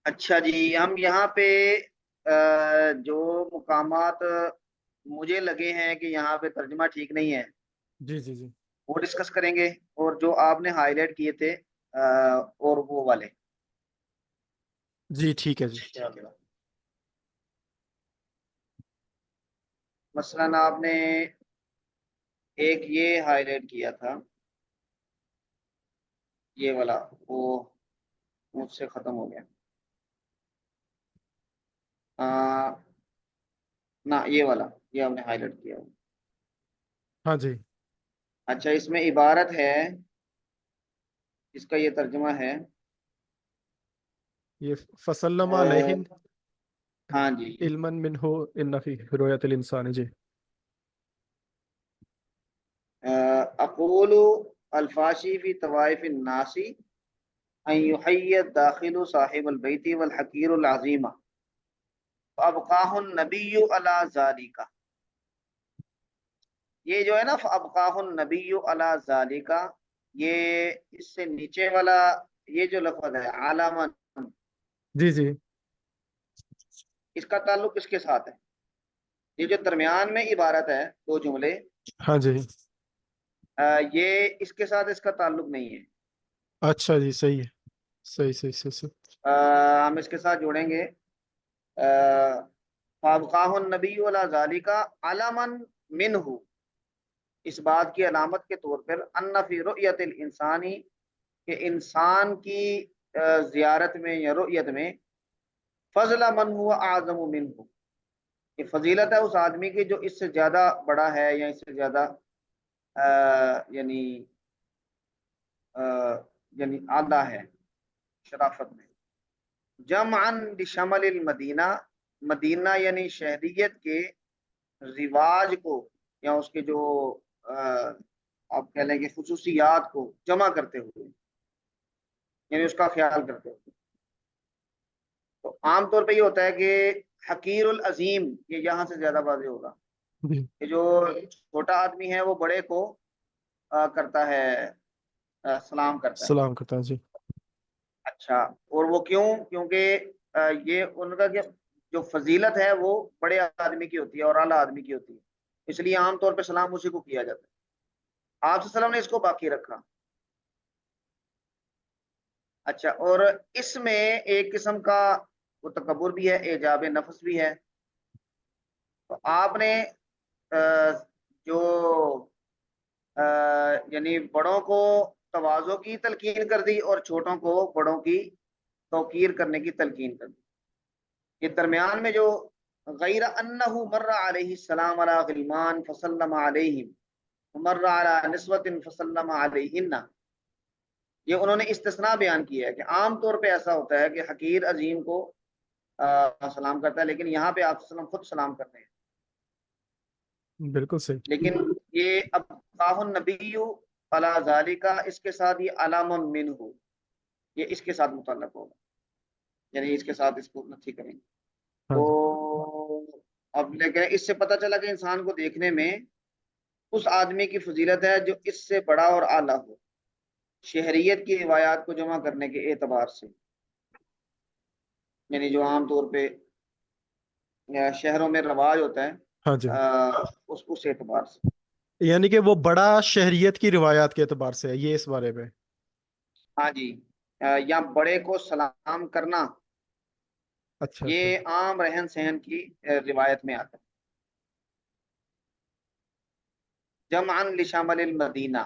اچھا جی، ہم یہاں پہ جو مقامات مجھے لگے ہیں کہ یہاں پہ ترجمہ ٹھیک نہیں ہے جی جی جی وہ ڈسکس کریں گے، اور جو آپ نے ہائی لائٹ کیے تھے اور وہ والے. جی ٹھیک ہے جی. چلو. مثلاً آپ نے ایک یہ ہائی لائٹ کیا تھا، یہ والا، وہ مجھ سے ختم ہو گیا. نہ یہ والا، یہ آپ نے ہائی لائٹ کیا. ہاں جی. اچھا، اس میں عبارت ہے، اس کا یہ ترجمہ ہے. یہ فسلم آ، علیہم ہاں جی. علما منہ ان فی رؤیت الانسان. جی اقول الفاشی فی طوائف الناس ان یحیی الداخل صاحب البیت والحقیر العظیم فابقاہ النبی علی ذالک. یہ جو ہے نا فابقاہ النبی علی ذالک، یہ اس سے نیچے والا یہ جو لفظ ہے علامہ، جی جی. اس کا تعلق کس کے ساتھ ہے؟ یہ جو درمیان میں عبارت ہے دو جملے، ہاں جی. یہ اس کے ساتھ اس کا تعلق نہیں ہے. اچھا جی صحیح ہے. صحیح صحیح صحیح صحیح. ہم اس کے ساتھ جوڑیں گے فابقاہ النبی علی ذالک علما منہ، اس بات کی علامت کے طور پر ان فی رؤیت الانسانی، کہ انسان کی زیارت میں یا رؤیت میں فضل من ہوا اعظم منہ، یہ فضیلت ہے اس آدمی کی جو اس سے زیادہ بڑا ہے یا اس سے زیادہ یعنی یعنی اعلیٰ ہے شرافت میں. جمعا لشمل المدینہ، مدینہ یعنی شہریت کے رواج کو یا اس کے جو آپ کہہ لیں کہ خصوصیات کو جمع کرتے ہوئے، یعنی اس کا خیال کرتے ہوئے. تو عام طور پہ یہ ہوتا ہے کہ حقیر العظیم، یہ یہاں سے زیادہ واضح ہوگا جی کہ جو چھوٹا آدمی ہے وہ بڑے کو کرتا ہے، سلام کرتا ہے. سلام کرتا ہوں جی. اچھا، اور وہ کیوں؟ کیونکہ یہ ان کا جو فضیلت ہے وہ بڑے آدمی کی ہوتی ہے اور اعلیٰ آدمی کی ہوتی ہے، اس لیے عام طور پہ سلام اسی کو کیا جاتا ہے. آپ صلی اللہ علیہ وسلم نے اس کو باقی رکھا. اچھا، اور اس میں ایک قسم کا وہ تکبر بھی ہے، اعجاب نفس بھی ہے. تو آپ نے جو یعنی بڑوں کو تواضع کی تلقین کر دی اور چھوٹوں کو بڑوں کی توقیر کرنے کی تلقین کر دی. یہ درمیان میں جو غیر انہ مر علیہ السلام علی غلمان فسلم علیہم مر علی نسوۃ فسلم علیہن، یہ انہوں نے استثناء بیان کیا ہے کہ عام طور پہ ایسا ہوتا ہے کہ حقیر عظیم کو سلام کرتا ہے، لیکن یہاں پہ آپ وسلم خود سلام کرتے ہیں. بالکل صحیح. لیکن یہ اب قاہ النبی علی ذالک، اس کے ساتھ یہ علامہ منہ، یہ اس کے ساتھ متعلق ہوگا، یعنی اس کے ساتھ اس کو نفی کریں گے. ہاں تو جی. اب لیکن اس سے پتہ چلا کہ انسان کو دیکھنے میں اس آدمی کی فضیلت ہے جو اس سے بڑا اور اعلیٰ ہو، شہریت کی روایات کو جمع کرنے کے اعتبار سے، یعنی جو عام طور پہ شہروں میں رواج ہوتا ہے ہاں جی. اس اعتبار سے. یعنی کہ وہ بڑا شہریت کی روایات کے اعتبار سے ہے یہ اس بارے میں. ہاں جی، یا بڑے کو سلام کرنا اچھا اچھا. یہ عام رہن سہن کی روایت میں آتا ہے. جمعا لشمل المدینہ،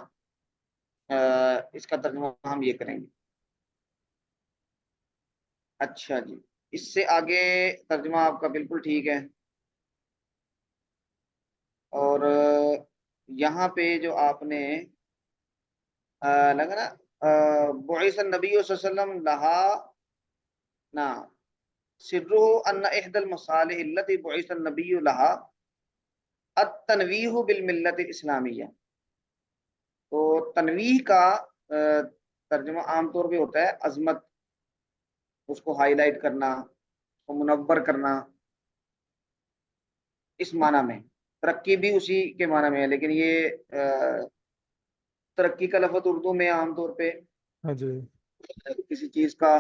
اس کا ترجمہ ہم یہ کریں گے. اچھا جی، اس سے آگے ترجمہ آپ کا بالکل ٹھیک ہے. اور یہاں پہ جو آپ نے لگا نا بعث النبی صلی اللہ علیہ وسلم لہا نا سرہ ان احد المصالح التي بعث النبی لہا التنویہ بالملت الاسلامیہ. تو تنویہ کا ترجمہ عام طور پہ ہوتا ہے عظمت، اس کو ہائی لائٹ کرنا، اس کو منور کرنا، اس معنی میں. ترقی بھی اسی کے معنی میں ہے، لیکن یہ ترقی کا لفظ اردو میں عام طور پہ ہاں جی. کسی چیز کا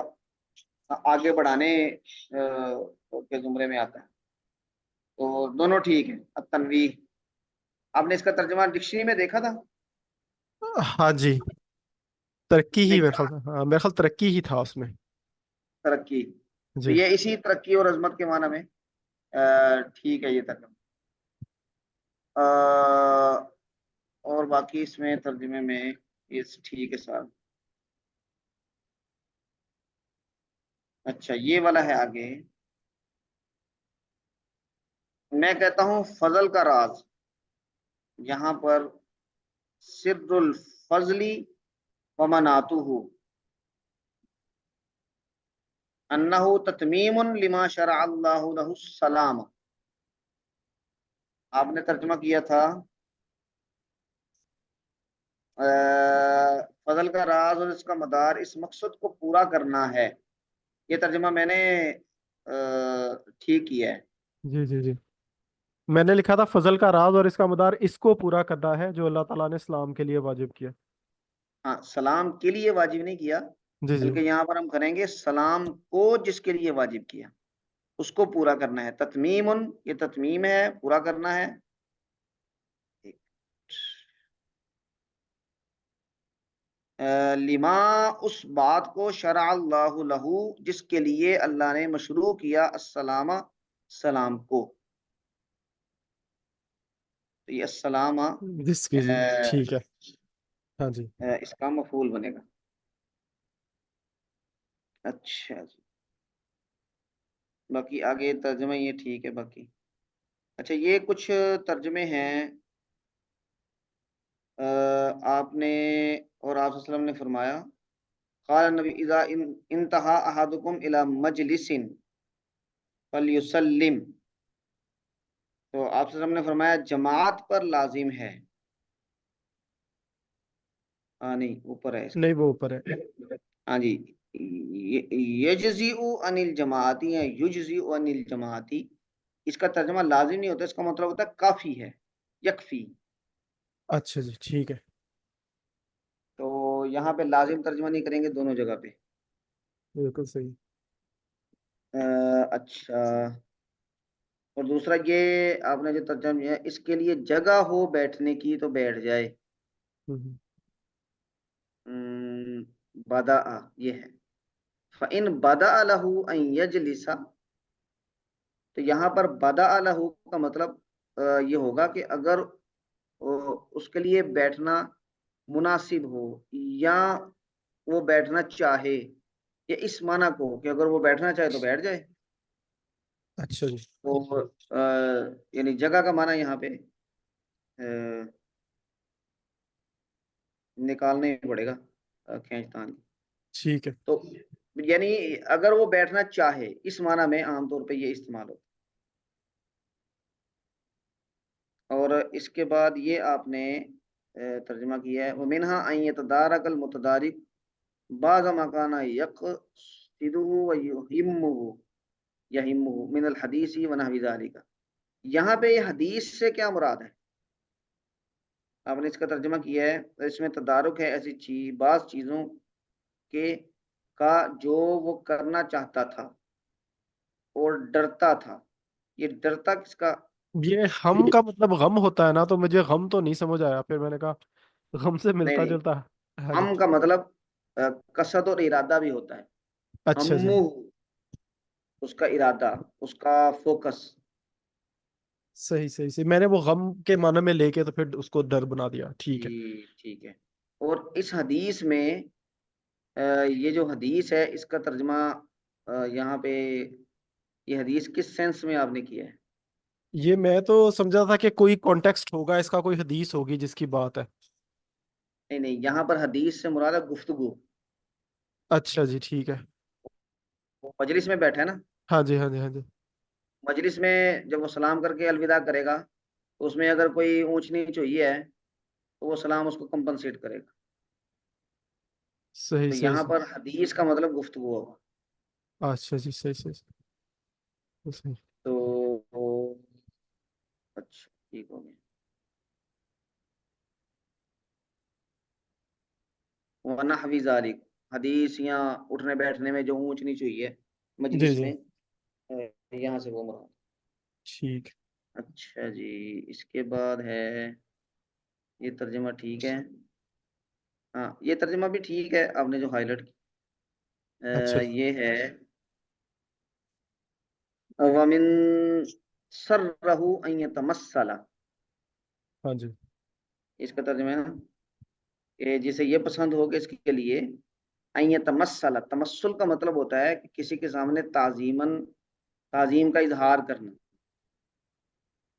آگے بڑھانے کے زمرے میں آتا ہے، تو دونوں ٹھیک ہیں. التنویہ آپ نے اس کا ترجمہ ڈکشنری میں دیکھا تھا؟ ہاں جی، ترقی اس ہی میں میرے کیا؟ خیال ہاں میرے خیال ترقی ہی تھا اس میں. ترقی. تو جی یہ اسی ترقی اور عظمت کے معنی میں ٹھیک ہے یہ ترجمہ. اور باقی اس میں ترجمے میں یہ ٹھیک ہے صاحب. اچھا یہ والا ہے آگے. میں کہتا ہوں فضل کا راز، یہاں پر سر الفضلی ومناتہ انہ تتمیم لما شرع اللہ لہ السلام. آپ نے ترجمہ کیا تھا فضل کا راز اور اس کا مدار اس مقصد کو پورا کرنا ہے. یہ ترجمہ میں نے ٹھیک کیا ہے. جی جی جی، میں نے لکھا تھا فضل کا راز اور اس کا مدار اس کو پورا کرنا ہے جو اللہ تعالیٰ نے اسلام کے لیے واجب کیا. ہاں سلام کے لیے واجب نہیں کیا، جی جی بلکہ یہاں پر ہم کریں گے سلام کو جس کے لیے واجب کیا اس کو پورا کرنا ہے. تتمیم، یہ تتمیم ہے، پورا کرنا ہے. لما، اس بات کو، شرع اللہ لہو، جس کے لیے اللہ نے مشروع کیا، السلام، سلام کو. تو یہ السلام جس کی جی ٹھیک ہے. ہاں جی اس کا مفعول بنے گا. اچھا جی، باقی آگے ترجمہ یہ ٹھیک ہے باقی. اچھا یہ کچھ ترجمے ہیں آپ نے، اور آپ صلی اللہ علیہ وسلم نے فرمایا قال النبی اذا انتہا احدکم الى مجلس فلیسلم. تو آپ صلی اللہ علیہ وسلم نے فرمایا جماعت پر لازم ہے. ہاں نہیں اوپر ہے اس کے. نہیں وہ اوپر ہے. ہاں جی، یجزئ عن الجماعتی یا یجزئ عن الجماعتی، اس کا ترجمہ لازم نہیں ہوتا، اس کا مطلب ہوتا ہے کافی ہے، یکفی. اچھا جی ٹھیک ہے. تو یہاں پہ لازم ترجمہ نہیں کریں گے دونوں جگہ پہ. بالکل صحیح. اچھا، اور دوسرا یہ آپ نے جو ترجمہ کیا اس کے لیے جگہ ہو بیٹھنے کی تو بیٹھ جائے. ہوں، بدا یہ ہے. فَإِن بَدَأَ لَهُ أَن يَجْلِسَ، تو یہاں پر بَدَأَ لَهُ کا مطلب یہ ہوگا کہ اگر اس کے لیے بیٹھنا مناسب ہو یا وہ بیٹھنا چاہے، یا اس معنی کو کہ اگر وہ بیٹھنا چاہے تو بیٹھ جائے. اچھا جی تو یعنی جگہ کا معنی یہاں پہ نکالنا ہی پڑے گا کھینچتان کی. ٹھیک ہے. تو یعنی اگر وہ بیٹھنا چاہے، اس معنی میں عام طور پہ یہ استعمال ہوتا ہے. اور اس کے بعد یہ آپ نے ترجمہ کیا ہے وَمِنْهَا أَن يَتَدَارَكَ الْمُتَدَارِكُ بَعْضَ مَا كَانَ يَقْصِدُهُ وَيَهِمُّهُ مِنَ الْحَدِيثِ وَنَحْوِ ذَلِكَ. یہاں پہ یہ حدیث سے کیا مراد ہے؟ آپ نے اس کا ترجمہ کیا ہے اس میں تدارک ہے ایسی چیز، بعض چیزوں کے کا جو وہ کرنا چاہتا تھا اور ڈرتا تھا. یہ ڈرتا کس کا؟ یہ غم کا مطلب غم ہوتا ہے نا، تو مجھے غم تو نہیں سمجھ آیا، پھر میں نے کہا غم سے نہیں ملتا نہیں، جلتا. ہاں جی ہم کا مطلب قصد اور ارادہ بھی ہوتا ہے. اچھا ہم جی اس کا ارادہ، اس کا فوکس. صحیح صحیح صحیح، میں نے وہ غم کے معنی میں لے کے تو پھر اس کو ڈر بنا دیا. ٹھیک ہے. جی ٹھیک ہے. اور اس حدیث میں یہ جو حدیث ہے اس کا ترجمہ یہاں پہ یہ حدیث کس سینس میں آپ نے کیا ہے؟ یہ میں تو سمجھا تھا کہ کوئی کانٹیکسٹ ہوگا اس کا، کوئی حدیث ہوگی جس کی بات ہے. نہیں نہیں، یہاں پر حدیث سے مراد ہے گفتگو. اچھا جی ٹھیک ہے. وہ مجلس میں بیٹھا ہے نا، ہاں جی ہاں جی ہاں جی مجلس میں جب وہ سلام کر کے الوداع کرے گا تو اس میں اگر کوئی اونچ نیچ ہوئی ہے تو وہ سلام اس کو کمپنسیٹ کرے گا. صحیح تو صحیح یہاں صحیح. پر حدیث کا مطلب گفتگو ہوگا. اچھا جی صحیح صحیح صحیح. تو اچھا ٹھیک ہو گیا. وَنَحْوِ ذَلِكَ، حدیث یا اٹھنے بیٹھنے میں جو اونچ نیچ ہوئی ہے جی مجلس جی میں، یہاں سے وہ مراد۔ ٹھیک۔ اچھا جی، اس کے بعد ہے یہ ترجمہ ٹھیک ہے، ہاں یہ ترجمہ بھی ٹھیک ہے آپ نے جو ہائی لائٹ اچھا یہ ہے وَمِن سَرَّهُ أَن يَتَمَثَّلَ، ہاں جی اس کا ترجمہ ہے نا کہ جسے یہ پسند ہو کہ اس کے لیے أن يتمثل، تمثل کا مطلب ہوتا ہے کہ کسی کے سامنے تعظیم کا اظہار کرنا،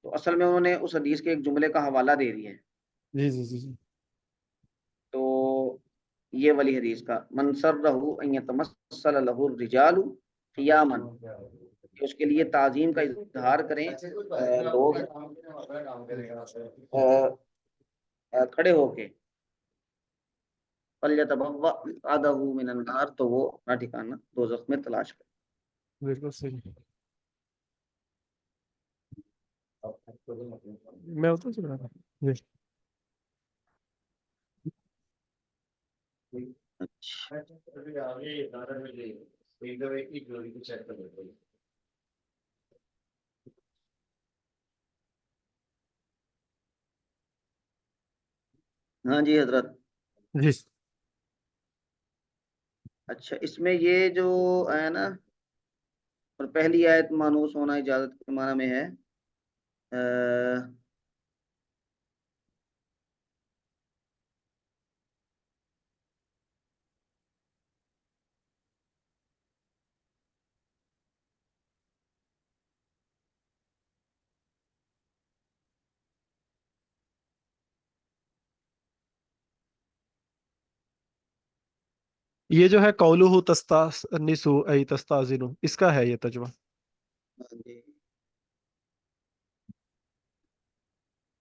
تو اصل میں انہوں نے اس حدیث کے ایک جملے کا حوالہ دے دیا ہے، جی جی جی جی تو یہ والی حدیث کا من سرہ ان یتمثل له الرجال قیاما، کہ اس کے لیے تعظیم کا اظہار کریں لوگ کھڑے ہو کے، فلیتبوأ مقعدہ من النار، تو وہ اپنا ٹھکانہ دوزخ میں تلاش کرے۔ بالکل صحیح۔ میں اتنا چل رہا تھا جی۔ اچھا ہاں جی حضرت، جی اچھا اس میں یہ جو ہے نا، اور پہلی آیت مانوس ہونا اجازت کے معنی میں ہے، یہ جو ہے قولہ تستأنسوا ای تستأذنوا، اس کا ہے یہ ترجمہ۔ ہاں جی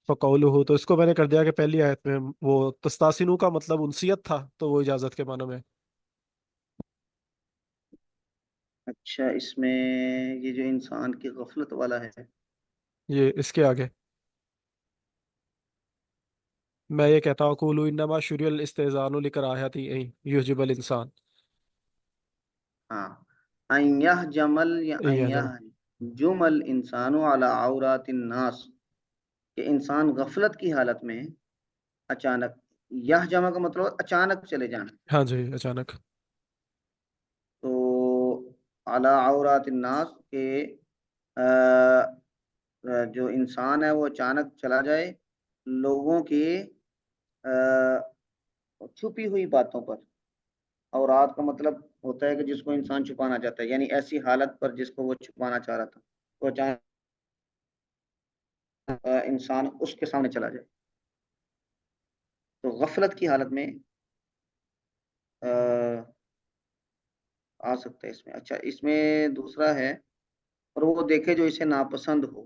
فقولہ، تو اس کو میں نے کر دیا کہ پہلی آیت میں وہ تستاسینو کا مطلب انسیت تھا، تو وہ اجازت کے معنی میں۔ اچھا اس میں یہ جو انسان کی غفلت والا ہے، یہ اس کے آگے میں یہ کہتا ہوں قولوا انما شرع الاستئذان لکراہۃ ان یحجب الانسان، ہاں ان یحجمل یا ان ان یحجب۔ یحجم الانسان علی عورات الناس، کہ انسان غفلت کی حالت میں اچانک، یحجم کا مطلب اچانک چلے جانا، ہاں جی اچانک۔ تو علی عورات الناس کے جو انسان ہے وہ اچانک چلا جائے لوگوں کی چھپی ہوئی باتوں پر، عورات کا مطلب ہوتا ہے کہ جس کو انسان چھپانا چاہتا ہے، یعنی ایسی حالت پر جس کو وہ چھپانا چاہ رہا تھا، تو اچانک انسان اس کے سامنے چلا جائے، تو غفلت کی حالت میں آ سکتا ہے اس میں۔ اچھا اس میں دوسرا ہے اور وہ دیکھے جو اسے ناپسند ہو۔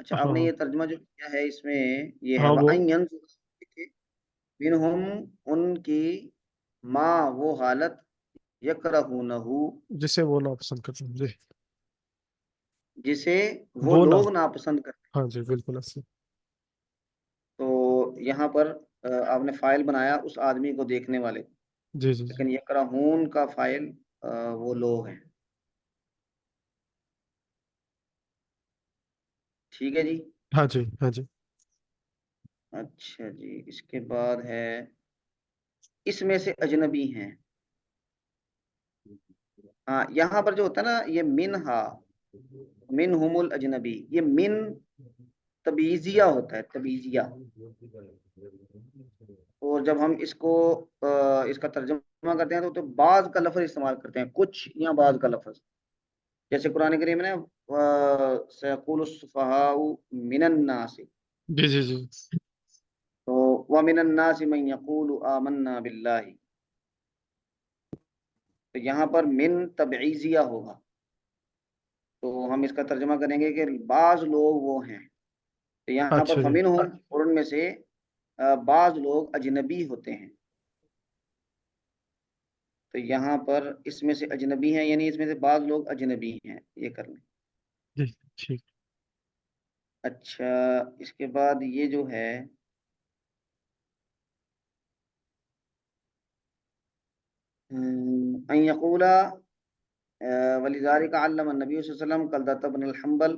اچھا آپ نے ہاں یہ ترجمہ جو کیا ہے اس میں یہ ہے ہاں وہ وَأَن يَنظُرَ منہم، ان کی ماں وہ حالت یکرہونہ، جسے وہ ناپسند کرتے ہیں جی، جسے وہ وہ نہ، لوگ ناپسند کرتے ہاں جی بالکل ایسے۔ ہیں، تو یہاں پر آپ نے فائل بنایا اس آدمی کو دیکھنے والے کو، جی جی جی لیکن یکرہون کا فائل وہ لوگ ہیں، ٹھیک ہے جی۔ ہاں جی ہاں جی اچھا جی اس کے بعد ہے اس میں سے اجنبی ہیں، ہاں یہاں پر جو ہوتا ہے نا یہ منہا، منہم الاجنبی، یہ من تبیزیہ ہوتا ہے، تبیزیہ، اور جب ہم اس کو اس کا ترجمہ کرتے ہیں تو بعض کا لفظ استعمال کرتے ہیں، کچھ یا بعض کا لفظ، جیسے قرآن کریم میں سیقول السفہاء من الناس، جی جی جی تو ومن الناس من یقول آمنا باللہ، تو یہاں پر من تبعیضیہ ہوگا، تو ہم اس کا ترجمہ کریں گے کہ بعض لوگ وہ ہیں، تو یہاں پر اچھا جی فمنہم، اور ان میں سے بعض لوگ اجنبی ہوتے ہیں، تو یہاں پر اس میں سے اجنبی ہیں، یعنی اس میں سے بعض لوگ اجنبی ہیں، یہ کر لیں۔ جی ٹھیک۔ اچھا اس کے بعد یہ جو ہے ان یقول ولذلك علم النبی صلی اللہ علیہ وسلم قلدۃ بن الحنبل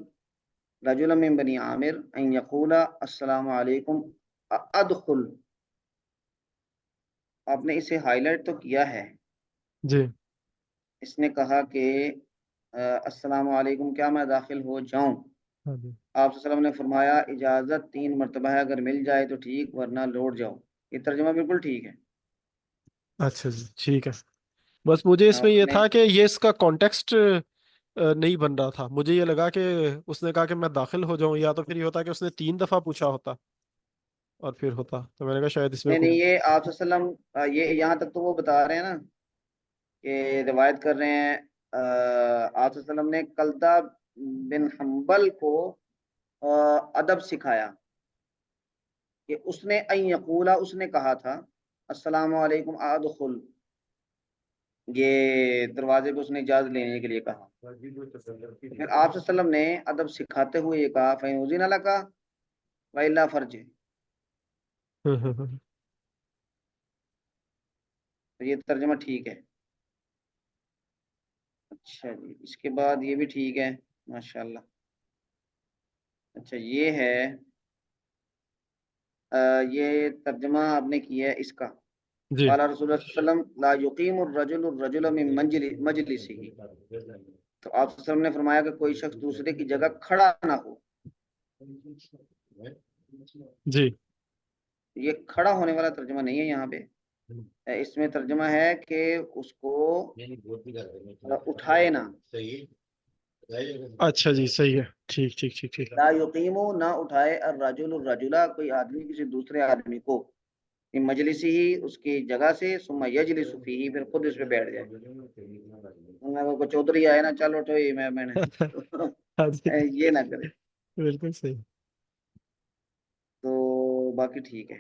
رجلا من بنی عامر ان یقول السلام علیکم ادخل. آپ نے اسے ہائی لائٹ تو کیا ہے. جی اس نے کہا کہ السلام علیکم، کیا میں داخل ہو جاؤں؟ ہاں جی آپ صلی اللہ علیہ وسلم نے فرمایا اجازت 3 مرتبہ ہے، اگر مل جائے تو ٹھیک ورنہ لوٹ جاؤ. یہ ترجمہ بالکل ٹھیک ہے. اچھا جی ٹھیک ہے. بس مجھے اس میں آپ یہ نے تھا کہ یہ اس کا کانٹیکسٹ نہیں بن رہا تھا. مجھے یہ لگا کہ اس نے کہا کہ میں داخل ہو جاؤں، یا تو پھر یہ ہوتا کہ اس نے 3 دفعہ پوچھا ہوتا اور پھر ہوتا. تو میں نے کہا شاید اس میں نہیں کوئی. نہیں، یہ آپ صلی اللہ علیہ وسلم یہ یہاں تک تو وہ بتا رہے ہیں نا کہ روایت کر رہے ہیں آپ صلی اللہ علیہ وسلم نے کلدہ بن حنبل کو ادب سکھایا کہ اس نے ان یقولا، اس نے کہا تھا السلام علیکم ادخل، یہ دروازے پہ اس نے اجازت لینے کے لیے کہا. پھر آپ صلی اللہ علیہ وسلم نے ادب سکھاتے ہوئے یہ کہا فَإِنْ أُذِنَ لَكَ وَإِلَّا فَارْجِعْ. تو یہ ترجمہ ٹھیک ہے. اچھا جی، اس کے بعد یہ بھی ٹھیک ہے ماشاءاللہ. اچھا یہ ہے یہ ترجمہ آپ نے کیا ہے اس کا. جی قال رسول اللہ صلی اللہ علیہ وسلم لا يقيم الرجل الرجل من مجلسه. تو آپ صلی اللہ علیہ وسلم نے فرمایا کہ کوئی شخص دوسرے کی جگہ کھڑا نہ ہو. جی یہ کھڑا ہونے والا ترجمہ نہیں ہے یہاں پہ. اس میں ترجمہ ہے کہ اس کو اٹھائے نہ. اچھا جی صحیح ہے. ٹھیک ٹھیک ٹھیک ٹھیک. لا یقیم، نہ اٹھائے الرجل الرجلا، کوئی آدمی کسی دوسرے آدمی کو من مجلسی ہی، اس کی جگہ سے، ثم یجلس فیہ، پھر خود اس پہ بیٹھ جائے. کوئی چودھری آئے نا چل اٹھو یہ میں نے ہاں جی یہ نہ کرے. بالکل صحیح. تو باقی ٹھیک ہے.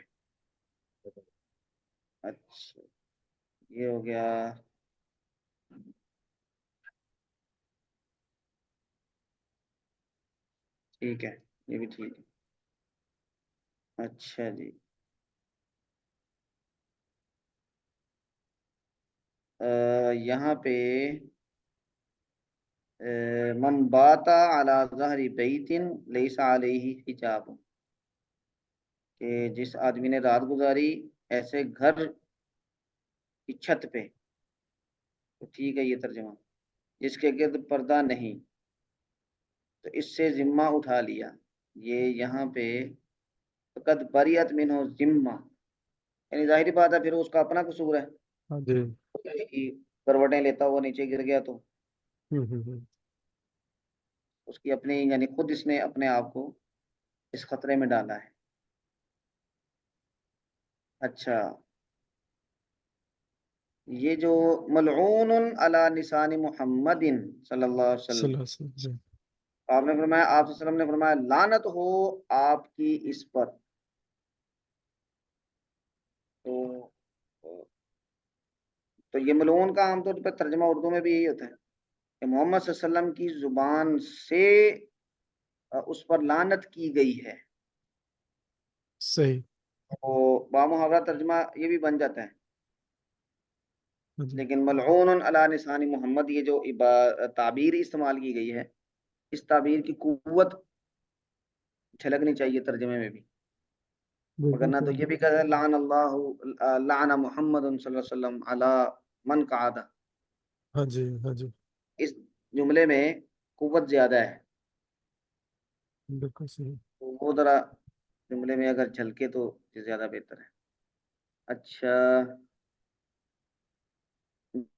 اچھا یہ ہو گیا. ٹھیک ہے یہ بھی ٹھیک ہے. اچھا جی یہاں پہ من باتا علی ظہر بیت لیس علیہ حجاب، کہ جس آدمی نے رات گزاری ایسے گھر کی چھت پہ. تو ٹھیک ہے یہ ترجمہ، جس کے گرد پردہ نہیں، تو اس سے ذمہ اٹھا لیا. یہ یہاں پہ قد بریت منہ ذمہ، یعنی ظاہری بات ہے پھر اس کا اپنا قصور ہے ہاں جی. کہ کروٹیں لیتا ہوا نیچے گر گیا تو ہوں. اس کی اپنی، یعنی خود اس نے اپنے آپ کو اس خطرے میں ڈالا ہے. اچھا یہ جو ملعون علی لسان محمد صلی اللہ علیہ صلی وسلم، اللہ علیہ وسلم. جی آپ نے فرمایا، آپ صلی اللہ علیہ وسلم نے فرمایا لعنت ہو آپ کی اس پر. تو تو یہ ملعون کا عام طور پہ ترجمہ اردو میں بھی یہی ہوتا ہے کہ محمد صلی اللہ علیہ وسلم کی زبان سے اس پر لعنت کی گئی ہے. صحیح. تو بامحاورہ ترجمہ یہ بھی بن جاتا ہے. ہاں جی لیکن ملعون علی لسان محمد، یہ جو تعبیر استعمال کی گئی ہے، اس تعبیر کی قوت جھلکنی چاہیے ترجمے میں بھی. مگر بالکل نہ تو صحیح. یہ بھی کہا لعن اللہ لعن محمد صلی اللہ علیہ وسلم علی من قعد. ہاں جی ہاں جی اس جملے میں قوت زیادہ ہے. بالکل صحیح. تو وہ ذرا جملے میں اگر جھلکے تو یہ زیادہ بہتر ہے. اچھا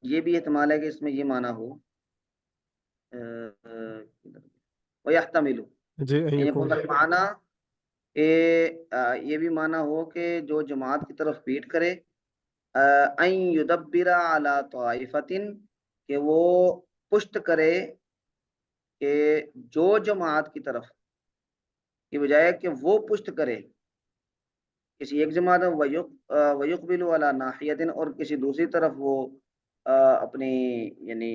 یہ بھی احتمال ہے کہ اس میں یہ معنی ہو وَيَحْتَمِلُ، جی یعنی یقول. معنی کہ یہ بھی معنی ہو کہ جو جماعت کی طرف پیٹ کرے، ان یدبر علی طائفۃ، کہ وہ پشت کرے کہ جو جماعت کی طرف، کی بجائے کہ وہ پشت کرے کسی ایک جماعت، ویقبل علی ناحیۃ، اور کسی دوسری طرف وہ اپنی، یعنی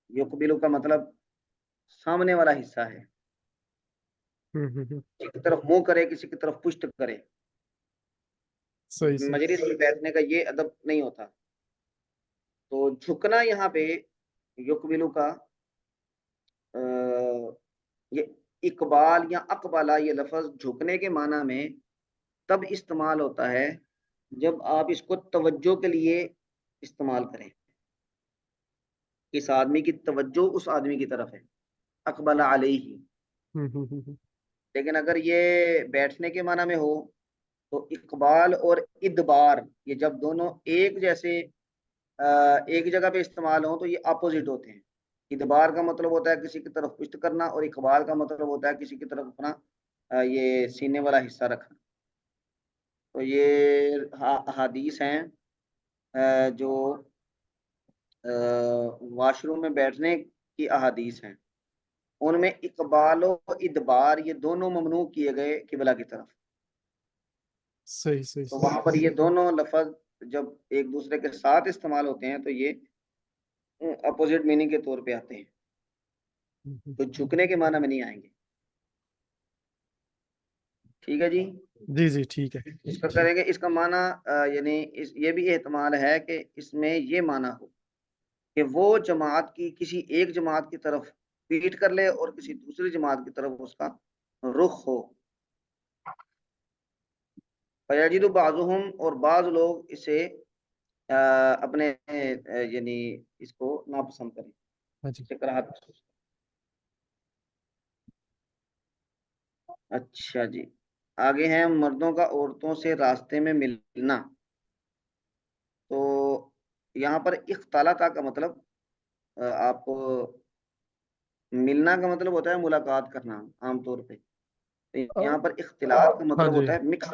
یقبل کا مطلب سامنے والا حصہ ہے، ہوں. کسی کی طرف منہ کرے کسی کی طرف پشت کرے. صحیح صحیح مجلس میں بیٹھنے کا یہ ادب نہیں ہوتا. تو جھکنا یہاں پہ یقبلو کا یہ اقبال یا اقبالہ یہ لفظ جھکنے کے معنی میں تب استعمال ہوتا ہے جب آپ اس کو توجہ کے لیے استعمال کریں. اس آدمی کی توجہ اس آدمی کی طرف ہے، اقبل علیہ. لیکن اگر یہ بیٹھنے کے معنی میں ہو تو اقبال اور ادبار یہ جب دونوں ایک جیسے ایک جگہ پہ استعمال ہوں تو یہ اپوزٹ ہوتے ہیں. ادبار کا مطلب ہوتا ہے کسی کی طرف پشت کرنا، اور اقبال کا مطلب ہوتا ہے کسی کی طرف اپنا یہ سینے والا حصہ رکھنا. تو یہ احادیث ہیں جو واش روم میں بیٹھنے کی احادیث ہیں، ان میں اقبال و ادبار یہ دونوں ممنوع کیے گئے قبلہ کی طرف. صحیح صحیح تو وہاں پر یہ دونوں لفظ جب ایک دوسرے کے ساتھ استعمال ہوتے ہیں تو یہ اپوزٹ میننگ کے طور پہ آتے ہیں، تو جھکنے کے معنی میں نہیں آئیں گے. ٹھیک ہے جی. جی جی ٹھیک ہے. اس کا کریں گے، اس کا معنی یعنی یہ بھی احتمال ہے کہ اس میں یہ معنی ہو کہ وہ جماعت کی کسی ایک جماعت کی طرف پیٹ کر لے اور کسی دوسری جماعت کی طرف اس کا رخ ہو. فیجد بعضهم، اور بعض لوگ اسے اپنے یعنی اس کو ناپسند کریں، اسے کراہت محسوس کریں. اچھا جی، آگے ہیں مردوں کا عورتوں سے راستے میں ملنا. تو یہاں پر اختلاط کا مطلب آپ ملنا کا مطلب ہوتا ہے ملاقات کرنا عام طور پہ. یہاں پر اختلاط کا ہاں مطلب جی. ہوتا ہے مکس.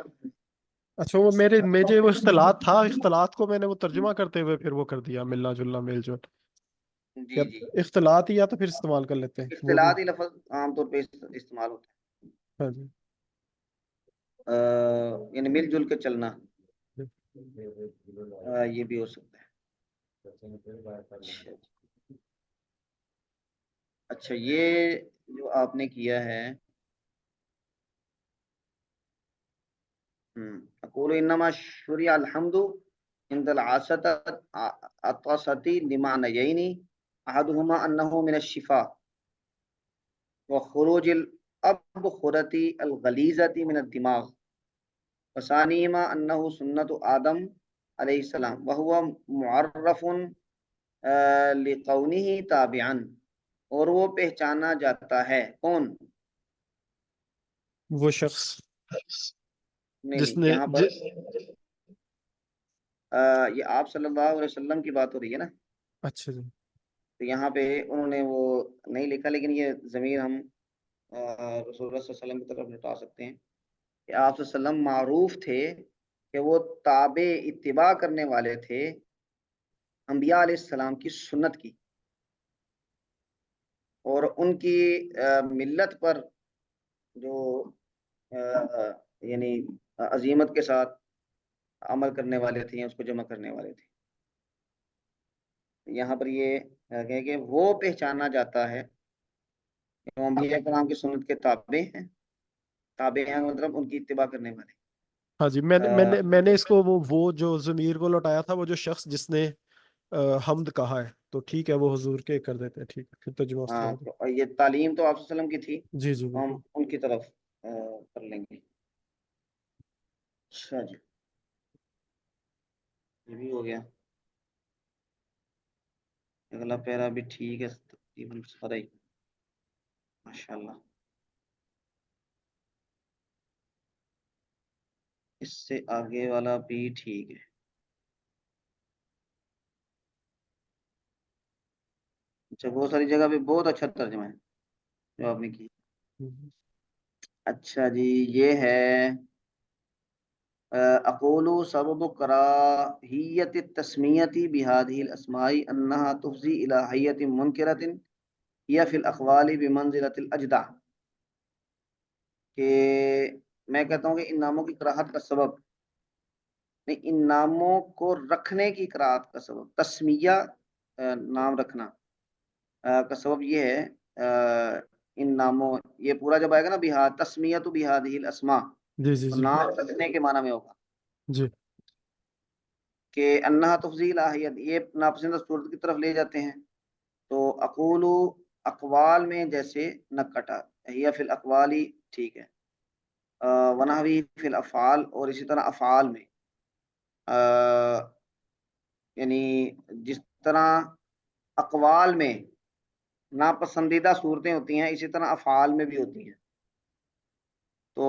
اچھا وہ مجھے وہ اختلاط تھا، اختلاط کو میں نے وہ ترجمہ کرتے ہوئے پھر وہ کر دیا ملنا جلنا میل جول. جی جی، اختلاط ہی یا تو پھر استعمال کر لیتے ہیں وہ بھی. اختلاطی لفظ عام طور پہ استعمال ہوتا ہاں جی. ہے، یعنی مل جل کے چلنا، یہ بھی ہو سکتا ہے. اچھا یہ جو آپ نے کیا ہے اقول انما شرع الحمد عند العطسة لمعنيين احدهما انه من الشفاء وخروج الابخرة الغليظة من الدماغ، وثانيهما انه سنة آدم علیہ السلام وهو معرف لقونه تابعا، اور وہ پہچانا جاتا ہے کون؟ وہ شخص نہیں جس نہیں، نے یہاں پر یہ آپ صلی اللہ علیہ وسلم کی بات ہو رہی ہے نا. اچھا جی. تو یہاں پہ انہوں نے وہ نہیں لکھا، لیکن یہ ضمیر ہم رسول اللہ صلی اللہ علیہ وسلم کی طرف لٹا سکتے ہیں کہ آپ صلی اللہ علیہ وسلم معروف تھے کہ وہ تابع اتباع کرنے والے تھے انبیاء علیہ السلام کی سنت کی، اور ان کی ملت پر جو یعنی عظیمت کے ساتھ عمل کرنے والے تھے، اس کو جمع کرنے والے تھے. یہاں پر یہ ہے کہ وہ پہچانا جاتا ہے کہ انبیاء کرام کی سنت کے تابع ہیں. تابع ہیں مطلب ان کی اتباع کرنے والے. ہاں جی. میں نے اس کو وہ جو ضمیر کو لوٹایا تھا وہ جو شخص جس نے حمد کہا ہے، تو ٹھیک ہے وہ حضور کے کر دیتے ہیں. ٹھیک ہے پھر ترجمہ اس طرح ہاں، ہوگا. تو یہ تعلیم تو آپ صلی اللہ علیہ وسلم کی تھی، جی جی ہم بالکل. ان کی طرف کر لیں گے. اچھا جی، یہ بھی ہو گیا. اگلا پیرا بھی ٹھیک ہے تقریباً سارا ہی، ماشاء اللہ. اس سے آگے والا بھی ٹھیک ہے. اچھا، بہت ساری جگہ پہ بہت اچھا ترجمہ ہے جو آپ نے کی. اچھا جی، یہ ہے اقول سبب کراہیت التسمیۃ بهذه الاسماء انها تفضي الى حیۃ منکرۃ هي في الاقوال بمنزلۃ الاجدع. کہ میں کہتا ہوں کہ ان ناموں کی کراہت کا سبب نہیں، ان ناموں کو رکھنے کی کراہت کا سبب، تسمیہ نام رکھنا کا سبب یہ ہے ان ناموں، یہ پورا جب آئے گا نا تسمیۃ بهذه الاسماء، جی جی تو جی نام رکھنے کے معنی میں ہوگا. جی کہ انہا تفضیل آہیت یہ ناپسندہ صورت کی طرف لے جاتے ہیں. تو اقولو اقوال میں جیسے نہ کٹا ہی فی الاقوالی ٹھیک ہے. ونحوی فی الافعال اور اسی طرح افعال میں یعنی جس طرح اقوال میں ناپسندیدہ صورتیں ہوتی ہیں اسی طرح افعال میں بھی ہوتی ہیں. تو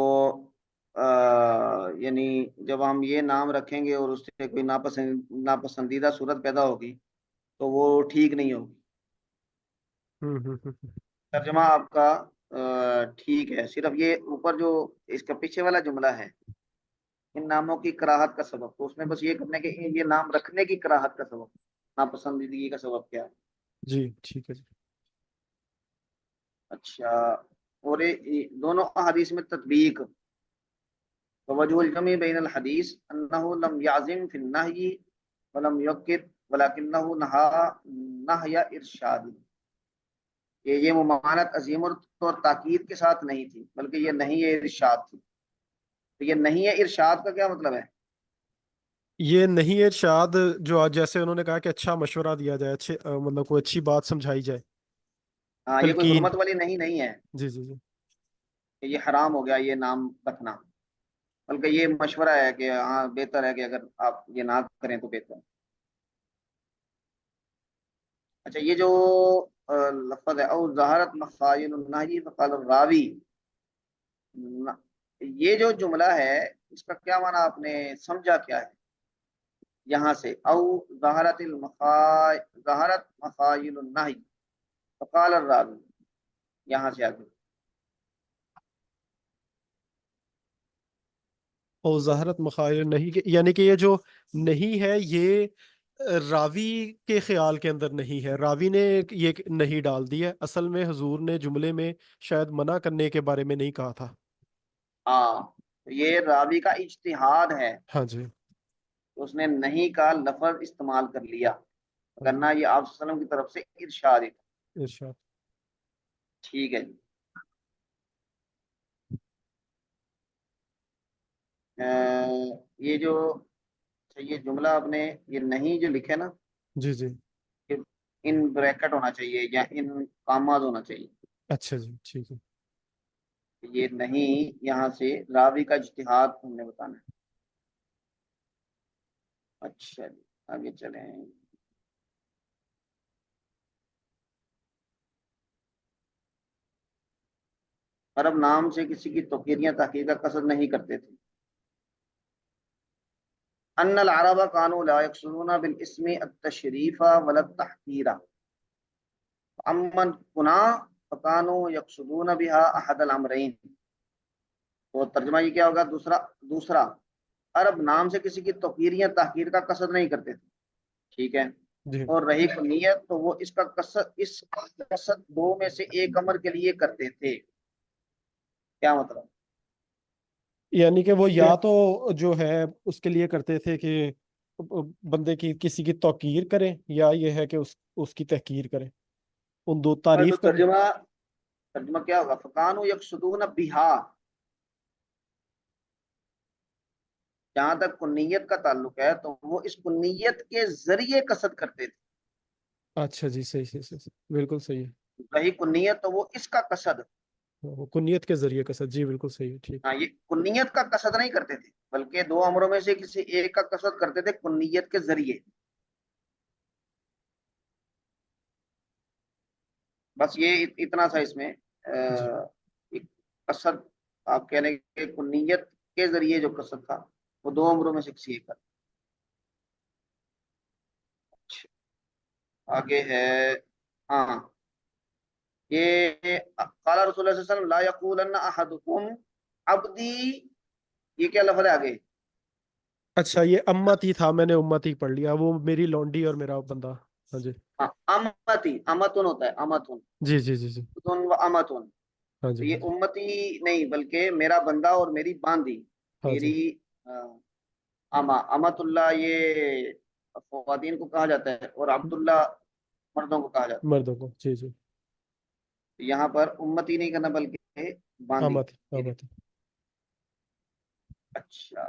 یعنی جب ہم یہ نام رکھیں گے اور اس سے کوئی ناپسندیدہ صورت پیدا ہوگی تو وہ ٹھیک نہیں ہوگی. ترجمہ آپ کا ٹھیک ہے, صرف یہ اوپر جو اس کا پیچھے والا جملہ ہے ان ناموں کی کراہت کا سبب, تو اس میں بس یہ کرنے کے یہ نام رکھنے کی کراہت کا سبب, ناپسندیدگی کا سبب کیا ہے. جی ٹھیک ہے جی. اچھا, اور دونوں احادیث میں تطبیق ووجه الجمع بین الحدیث انه لم يعزم في النهي ولم يؤكد ولكنه نهى ارشاد. یہ ممانعت عظیم اور تاکید کے ساتھ نہیں تھی بلکہ یہ نہیں ارشاد تھی. تو یہ نہیں ارشاد کا کیا مطلب ہے؟ یہ نہیں ارشاد جو آج جیسے انہوں نے کہا کہ اچھا مشورہ دیا جائے, اچھے مطلب کوئی اچھی بات سمجھائی جائے, ہاں, یہ کوئی تلقین. حرمت والی نہیں ہے جی جی جی. کہ یہ حرام ہو گیا یہ نام رکھنا, بلکہ یہ مشورہ ہے کہ ہاں بہتر ہے کہ اگر آپ یہ نہ کریں تو بہتر ہے. اچھا, یہ جو لفظ ہے او ظہرت مخاین النہی فقال الراوی, یہ جو جملہ ہے اس کا کیا معنی آپ نے سمجھا کیا ہے یہاں سے؟ او ظہرت مخاین النہی فقال الراوی, یہاں سے آگے اور ظاہرت مخایر نہیں یعنی کہ یہ جو نہیں ہے یہ راوی کے خیال کے اندر نہیں ہے, راوی نے یہ نہیں ڈال دی ہے, اصل میں حضور نے جملے میں شاید منع کرنے کے بارے میں نہیں کہا تھا. ہاں, یہ راوی کا اجتہاد ہے, ہاں جی. اس نے نہیں کا لفظ استعمال کر لیا, ورنہ یہ آپ صلی اللہ علیہ وسلم کی طرف سے ارشاد ہے. ارشاد. ٹھیک ہے جی. یہ جو یہ جملہ آپ نے یہ نہیں جو لکھے نا, جی جی. کہ ان بریکٹ ہونا چاہیے یا ان کامات ہونا چاہیے. اچھا جی ٹھیک ہے. یہ نہیں یہاں سے راوی کا اجتہاد ہم نے بتانا ہے. اچھا جی, آگے چلیں. عرب نام سے کسی کی توقیر یا تحقیر کا قصد نہیں کرتے تھے. ان العرب كانوا لا يقصدون بالاسم التشریف ولا التحقیر امن کنا فكانوا يقصدون بها احد الامرين. تو ترجمہ یہ کیا ہوگا؟ دوسرا عرب نام سے کسی کی توقیر یا تحقیر کا قصد نہیں کرتے تھے, ٹھیک ہے, جی اور رہی نیت تو وہ اس قصد دو میں سے ایک امر کے لیے کرتے تھے. کیا مطلب؟ یعنی کہ وہ یا تو جو ہے اس کے لیے کرتے تھے کہ بندے کی کسی کی توقیر کریں, یا یہ ہے کہ اس کی تحقیر کریں, ان دو تو تعریف کریں. ترجمہ کیا ہوگا؟ فکانو یقصدون بہا, جہاں تک کنیت کا تعلق ہے تو وہ اس کنیت کے ذریعے قصد کرتے تھے. اچھا جی, صحیح صحیح صحیح, بالکل صحیح ہے. رہی کنیت تو وہ اس کا قصد, وہ کنیت کے ذریعے کا سر, جی بالکل صحیح ہے. ٹھیک. ہاں, یہ کنیت کا قصد نہیں کرتے تھے بلکہ دو امروں میں سے کسی ایک کا قصد کرتے تھے کنیت کے ذریعے. بس یہ اتنا سا اس میں جی ایک قصد آپ کہہ لیں کہ کنیت کے ذریعے جو قصد تھا وہ دو امروں میں سے کسی ایک کا. آگے ہے, ہاں, یہ قال رسول اللہ صلی اللہ علیہ وسلم لا یقولن احدکم عبدی, یہ کیا لفظ ہے آگے؟ اچھا, یہ امتی تھا, میں نے امتی پڑھ لیا, وہ میری لونڈی اور میرا بندہ. ہاں جی. ہاں, امتی امتن ہوتا ہے, امتن جی جی جی جی. و امتن. ہاں تو جی. یہ امتی نہیں بلکہ میرا بندہ اور میری باندی, ہاں جی. میری امت اللہ یہ خواتین کو کہا جاتا ہے اور عبداللہ مردوں کو کہا جاتا مردوں کو. جی جی. ہے. یہاں پر امتی نہیں کرنا بلکہ باندی. امتی امتی. اچھا,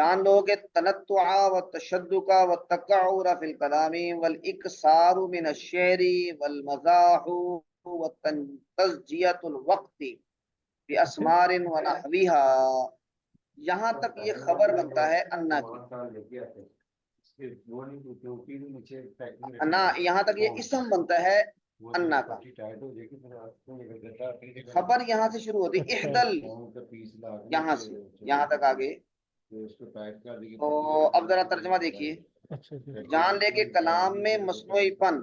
جان لو کہ تنطع و تشدق و تقعر فی الکلام والاکثار من الشعر والمزاح و تزجیۃ الوقت باسمار و نحوها، یہاں تک یہ خبر بنتا ہے انا کی، انا یہاں تک یہ اسم بنتا ہے انا کا، خبر یہاں سے شروع ہوتی اچھا احدل، یہاں سے یہاں تک آگے۔ تو اب ذرا ترجمہ دیکھیے، اچھا جی جان لے کہ کلام میں مصنوعی پن،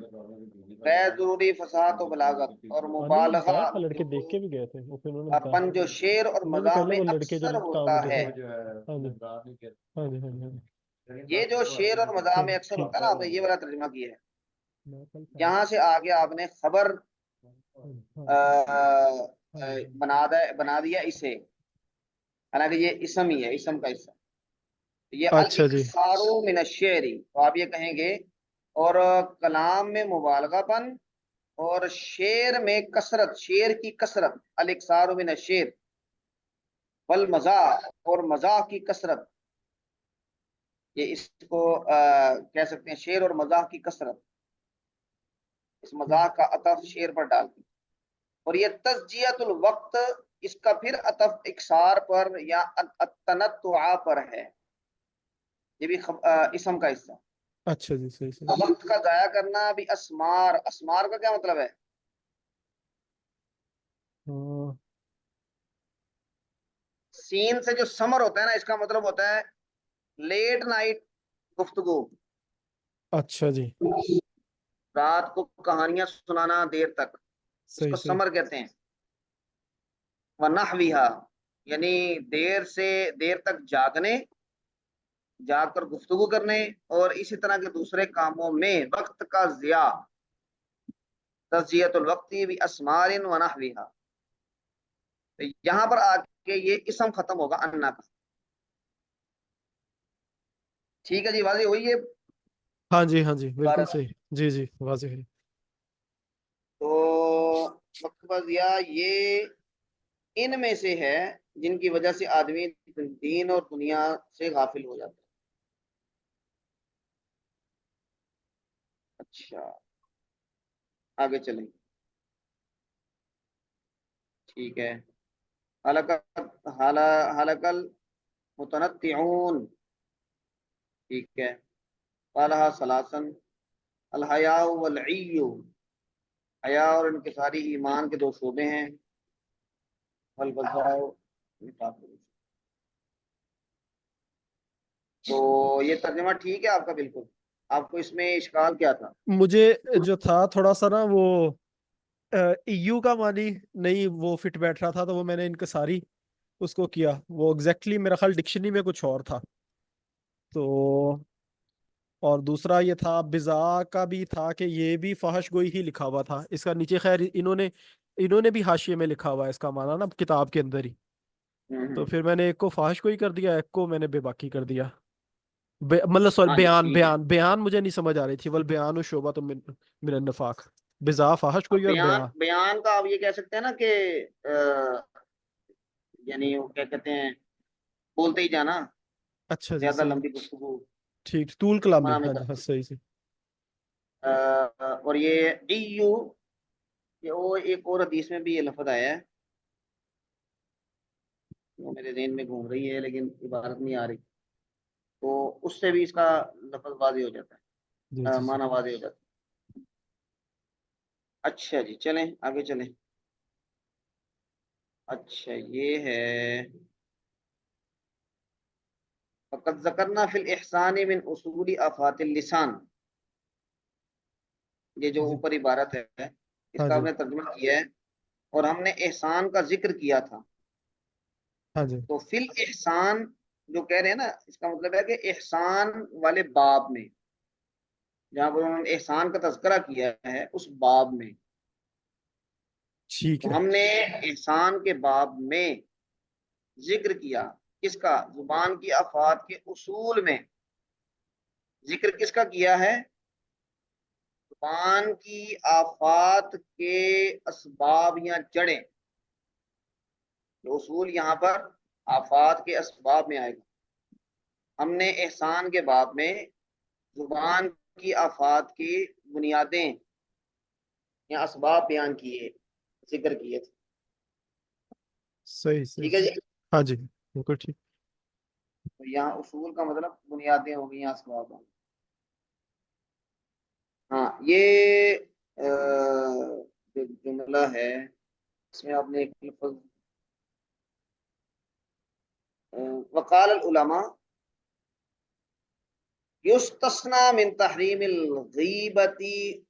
غیر ضروری فصاحت و بلاغت اور ہاں نہیں وہ مبالغہ بتایا تھا، لڑکے دیکھ کے بھی گئے تھے، وہ پھر انہوں نے بتایا پن جو شعر اور نہیں نہیں مزاح پہلے میں وہ لڑکے جو اکثر کام ہوتا مجھے ہے، ہاں جی ہاں جی ہاں جی ہاں جی یہ جو شعر اور مزاح میں اکثر ٹھیک ہوتا ہے نا، آپ نے یہ والا ترجمہ کیا ہے، میں کل یہاں سے آگے آپ نے خبر بنا دیا اسے، حالانکہ یہ اسم ہی ہے، اسم کا حصہ، یہ اچھا جی الاکثار من الشعر، تو آپ یہ کہیں گے اور کلام میں مبالغہ پن اور شعر میں کثرت، شعر کی کثرت، الاکثار من الشعر والمزاح اور مزاح کی کثرت، یہ اس کو کہہ سکتے ہیں شعر اور مزاح کی کثرت، اس مزاح کا عطف شعر پر ڈال دی، اور یہ تزجیۃ الوقت، اس کا پھر عطف اکثار پر یا التنطع پر ہے، یہ بھی اسم کا حصہ، اچھا جی صحیح صحیح وقت کا ضائع کرنا بھی اسمار، اسمار کا کیا مطلب ہے؟ ہاں سین سے جو سمر ہوتا ہے نا، اس کا مطلب ہوتا ہے لیٹ نائٹ گفتگو، اچھا جی رات کو کہانیاں سنانا دیر تک، اس صحیح کو صحیح سمر کہتے ہیں، ونحویہا یعنی دیر سے دیر تک جاگنے، جاگ کر گفتگو کرنے، اور اسی طرح کے دوسرے کاموں میں وقت کا ضیاع، تزیۃ الوقت بھی اسمار و نحویہا، یہاں پر آ کے یہ اسم ختم ہوگا انا کا، ٹھیک ہے جی، واضح ہوئی ہے ہاں جی بالکل عبارت؟ صحیح جی جی واضح ہے تو وقت کا ضیاع یہ ان میں سے ہے جن کی وجہ سے آدمی دین اور دنیا سے غافل ہو جاتا ہے۔ اچھا آگے چلیں، ٹھیک ہے، حلقل متنطعون، ٹھیک ہے، قالها ثلاثن، الحیاء والعی، حیا اور انکساری ایمان کے دو شعبے ہیں، والبذاء، تو یہ ترجمہ ٹھیک ہے آپ کا بالکل؟ آپ کو اس میں اشکال کیا تھا؟ مجھے جو تھا تھوڑا سا نا وہ ایو کا معنی نہیں وہ فٹ بیٹھ رہا تھا، تو وہ میں نے انکساری اس کو کیا، وہ ایگزیکٹلی میرا خیال ڈکشنری میں کچھ اور تھا، تو اور دوسرا یہ تھا بزا کا بھی تھا کہ یہ بھی فحش گوئی ہی لکھا ہوا تھا اس کا نیچے، خیر انہوں نے بھی حاشیے میں لکھا ہوا ہے اس کا معنی نا کتاب کے اندر ہی، تو پھر میں نے ایک کو فحش گوئی کر دیا، ایک کو میں نے بے باکی کر دیا، مطلب سوری ہاں جی بیان ٹھیک ہے، بیان مجھے نہیں سمجھ آ رہی تھی، والبیان و شعبہ تو من النفاق، بزا فحش اب گوئی اور بیان بیان کا آپ یہ کہہ سکتے ہیں نا کہ یعنی وہ کیا کہتے ہیں، بولتے ہی جانا، اچھا جی زیادہ صحیح لمبی گفتگو، ٹھیک طول کلامی منع میں ہاں جی ہاں کرتی، صحیح صحیح اور یہ ایو، یہ وہ ایک اور حدیث میں بھی یہ لفظ آیا ہے، وہ میرے ذہن میں گھوم رہی ہے لیکن عبارت نہیں آ رہی، تو اس سے بھی اس کا لفظ واضح ہو جاتا جی ہے، جی جی معنی واضح ہو جاتا ہے۔ اچھا جی چلیں آگے چلیں، اچھا یہ ہے فقد ذکرنا فی الاحسان من اصول آفات اللسان، یہ جو جی اوپر عبارت ہے اس ہاں کا ہم جی نے ترجمہ کیا ہے، اور ہم نے احسان کا ذکر کیا تھا، ہاں جی تو فی الاحسان جو کہہ رہے ہیں نا، اس کا مطلب ہے کہ احسان والے باب میں، جہاں پر انہوں نے احسان کا تذکرہ کیا ہے اس باب میں، ٹھیک تو ہے ہم نے احسان کے باب میں ذکر کیا، کس کا؟ زبان کی آفات کے اصول میں، ذکر کس کا کیا ہے؟ زبان کی آفات کے اسباب یا جڑیں، جو اصول یہاں پر آفات کے اسباب میں آئے گا، ہم نے احسان کے باب میں زبان کی آفات کی بنیادیں یا اسباب بیان کیے، ذکر کیے تھے. صحیح صحیح ٹھیک ہے صحیح. جی. ہاں جی بالکل ٹھیک. تو یہاں اصول کا مطلب بنیادیں ہو گئی، اسباب ہوں. ہاں یہ جو جملہ ہے اس میں آپ نے ایک لفظ وقال العلماء یستثنى من تحریم الغیبت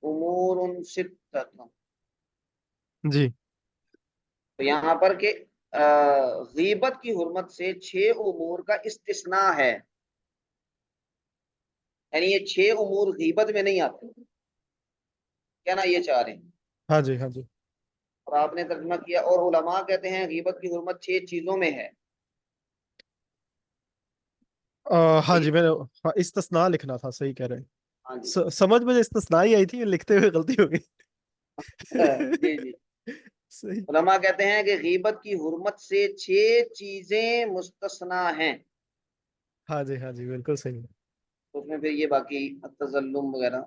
امور ستۃ. جی تو یہاں پر کہ غیبت کی حرمت سے 6 امور کا استثناء ہے، یعنی یہ 6 امور غیبت میں نہیں آتے. کیا نا یہ چاہ رہے ہیں. ہاں جی ہاں جی. اور آپ نے ترجمہ کیا اور علماء کہتے ہیں غیبت کی حرمت 6 چیزوں میں ہے. ہاں ٹھیک جی ہے. میں نے ہاں استثناء لکھنا تھا، صحیح کہہ رہے ہیں. ہاں جی. سمجھ مجھے استثناء ہی آئی تھی، لکھتے ہوئے غلطی ہو جی گئی. جی. صحیح. علماء کہتے ہیں کہ غیبت کی حرمت سے 6 چیزیں مستثنا ہیں. ہاں جی ہاں جی بالکل صحیح. اس میں پھر یہ باقی تظلم وغیرہ.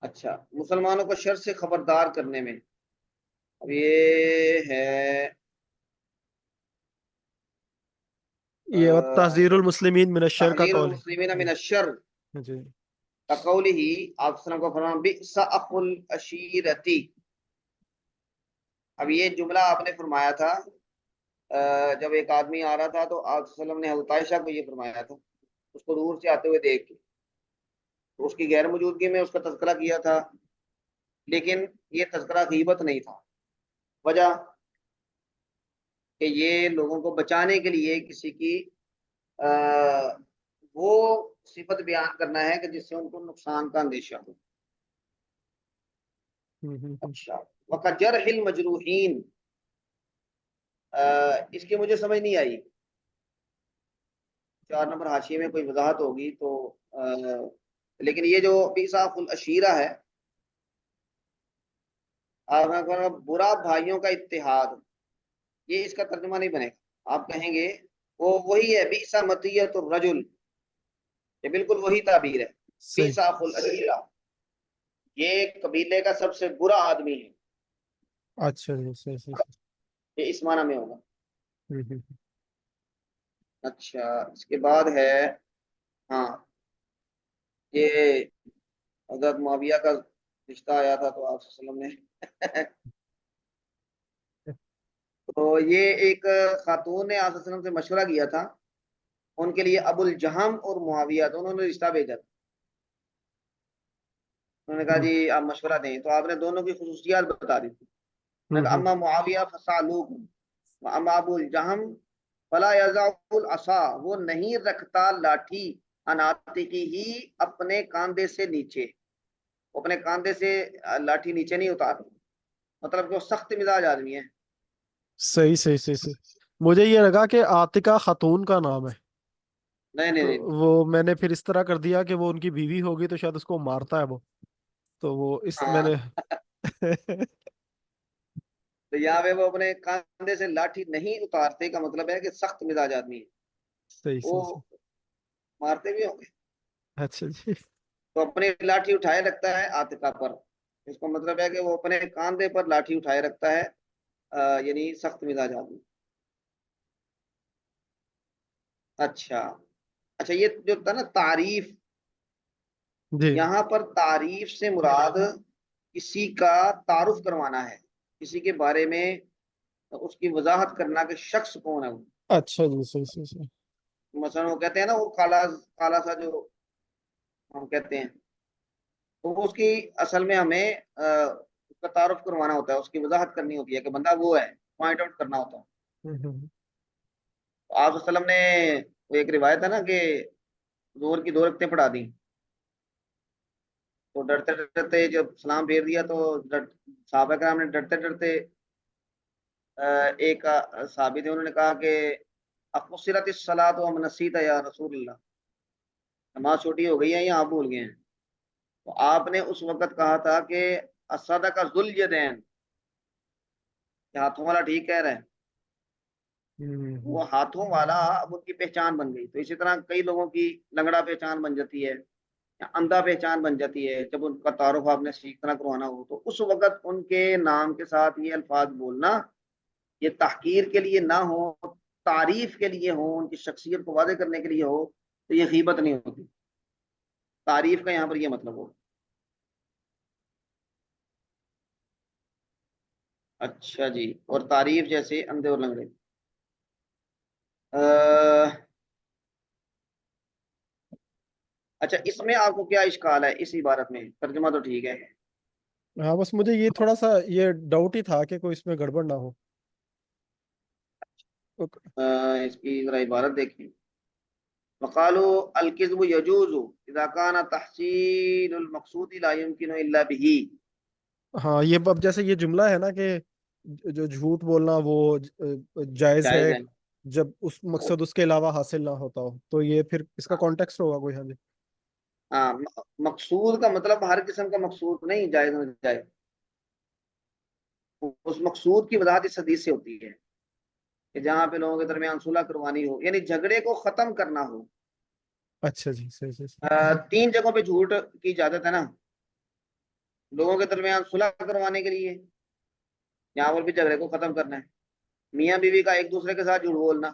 اچھا، مسلمانوں کو شر سے خبردار کرنے میں اب یہ ہے یہ تحذیر المسلمین من الشر کا تحذیر قول المسلمین ہے. من الشر جی جی. کقولہ، آپ صلی اللہ علیہ وسلم کو فرمان بئس اخو العشیرتی. اب یہ جملہ آپ نے فرمایا تھا جب ایک آدمی آ رہا تھا تو آپ صلی اللہ علیہ وسلم نے حضرت عائشہ کو یہ فرمایا تھا، اس کو دور سے آتے ہوئے دیکھ کے. تو اس کی غیر موجودگی میں اس کا تذکرہ کیا تھا، لیکن یہ تذکرہ غیبت نہیں تھا. وجہ کہ یہ لوگوں کو بچانے کے لیے کسی کی وہ صفت بیان کرنا ہے کہ جس سے ان کو نقصان کا اندیشہ ہو. اچھا، وقت جرح المجروحین، اس کی مجھے سمجھ نہیں آئی. 4 نمبر حاشیے میں کوئی وضاحت ہوگی تو لیکن یہ جو بیساف العشیرہ ہے، برا بھائیوں کا اتحاد، یہ اس کا ترجمہ نہیں بنے گا. آپ کہیں گے وہ وہی ہے بیسا مطیت الرجل، یہ بالکل وہی تعبیر ہے. صحیح. بیساف العشیرہ، یہ قبیلے کا سب سے برا آدمی ہے، اچھا جی صحیح صحیح. یہ اس معنی میں ہوگا. صحیح. اچھا، اس کے بعد ہے ہاں یہ حضرت معاویہ کا رشتہ آیا تھا تو آپ صلی اللہ علیہ وسلم نے تو یہ ایک خاتون نے آپ صلی اللہ علیہ وسلم سے مشورہ کیا تھا، ان کے لیے ابو الجہم اور معاویہ دونوں نے رشتہ بھیجا تھا. انہوں نے کہا جی آپ مشورہ دیں، تو آپ نے دونوں کی خصوصیات بتا دی. انہوں نے کہا اما معاویہ فسالوکم واما ابو الجہم فلا یضع العصا، وہ نہیں رکھتا لاٹھی اناتقی ہی، اپنے کاندھے سے نیچے، وہ اپنے کاندھے سے لاٹھی نیچے نہیں اتارتا، مطلب کہ وہ سخت مزاج آدمی ہے. صحیح صحیح صحیح صحیح. مجھے یہ لگا کہ عاتقہ خاتون کا نام ہے، نہیں نہیں تو نہیں. وہ میں نے پھر اس طرح کر دیا کہ وہ ان کی بیوی ہوگی تو شاید اس کو مارتا ہے وہ، تو وہ اس میں ہاں نے تو یہاں پہ وہ اپنے کاندھے سے لاٹھی نہیں اتارتے کا مطلب ہے کہ سخت مزاج آدمی ہے، صحیح وہ صحیح صحیح. مارتے بھی ہوں گے. اچھا جی. تو اپنی لاٹھی اٹھائے رکھتا ہے عاتقہ پر، اس کا مطلب ہے کہ وہ اپنے کاندھے پر لاٹھی اٹھائے رکھتا ہے، یعنی سخت مزاج آدمی. اچھا اچھا، یہ جو تھا نا تعریف، جی یہاں پر تعریف سے مراد کسی کا تعارف کروانا ہے، کسی کے بارے میں اس کی وضاحت کرنا کہ شخص کون ہے وہ. اچھا جی صحیح صحیح صحیح. مثلا وہ کہتے ہیں نا وہ کالا کالا سا جو ہم کہتے ہیں، تو وہ اس کی اصل میں ہمیں اس کا تعارف کروانا ہوتا ہے، اس کی وضاحت کرنی ہوتی ہے کہ بندہ وہ ہے، پوائنٹ آؤٹ کرنا ہوتا ہے. تو آپ وسلم نے وہ ایک روایت ہے نا کہ زور کی 2 رکعتیں پڑھا دی، تو ڈرتے ڈرتے جب سلام پھیر دیا تو صحابہ کرام نے ڈرتے ڈرتے ایک صحابی تھے، انہوں نے کہا کہ اقصرت الصلاۃ ومن نسیت یا رسول اللہ، نماز چھوٹی ہو گئی ہے یا آپ بھول گئے ہیں. تو آپ نے اس وقت کہا تھا کہ الصدق ذو الیدین، کہ ہاتھوں والا ٹھیک کہہ رہا ہے. وہ ہاتھوں والا اب ان کی پہچان بن گئی. تو اسی طرح کئی لوگوں کی لنگڑا پہچان بن جاتی ہے یا اندھا پہچان بن جاتی ہے. جب ان کا تعارف آپ نے سیکھنا کروانا ہو تو اس وقت ان کے نام کے ساتھ یہ الفاظ بولنا یہ تحقیر کے لیے نہ ہو, تعریف کے لیے ہو, ان کی شخصیت کو واضح کرنے کے لیے ہو, تو یہ غیبت نہیں ہوتی. تعریف کا یہاں پر یہ مطلب ہو. اچھا جی, اور تعریف جیسے اندھے اور لنگڑے. اچھا, اس میں آپ کو کیا اشکال ہے اس عبارت میں؟ ترجمہ تو ٹھیک ہے. ہاں بس مجھے یہ تھوڑا سا یہ ڈاؤٹ ہی تھا کہ کوئی اس میں گڑبڑ نہ ہو. اس کی ذرا عبارت دیکھیں. وقالوا الكذب يجوز اذا كان تحصيل المقصود لا يمكن الا به. ہاں یہ اب جیسے یہ جملہ ہے نا کہ جو جھوٹ بولنا وہ جائز ہے جائز ہے. جب اس مقصد اس کے علاوہ حاصل نہ ہوتا ہو, تو یہ پھر اس کا کانٹیکسٹ ہوگا کوئی. ہاں جی. ہاں, مقصود کا مطلب ہر قسم کا مقصود نہیں, جائز نہ جائز. اس مقصود کی وضاحت اس حدیث سے ہوتی ہے کہ جہاں پہ لوگوں کے درمیان صلح کروانی ہو, یعنی جھگڑے کو ختم کرنا ہو. اچھا جی, صحیح صحیح. تین جگہوں پہ جھوٹ کی اجازت ہے نا, لوگوں کے درمیان صلح کروانے کے لیے, یہاں پر بھی جھگڑے کو ختم کرنا ہے. میاں بیوی کا ایک دوسرے کے ساتھ جھوٹ بولنا,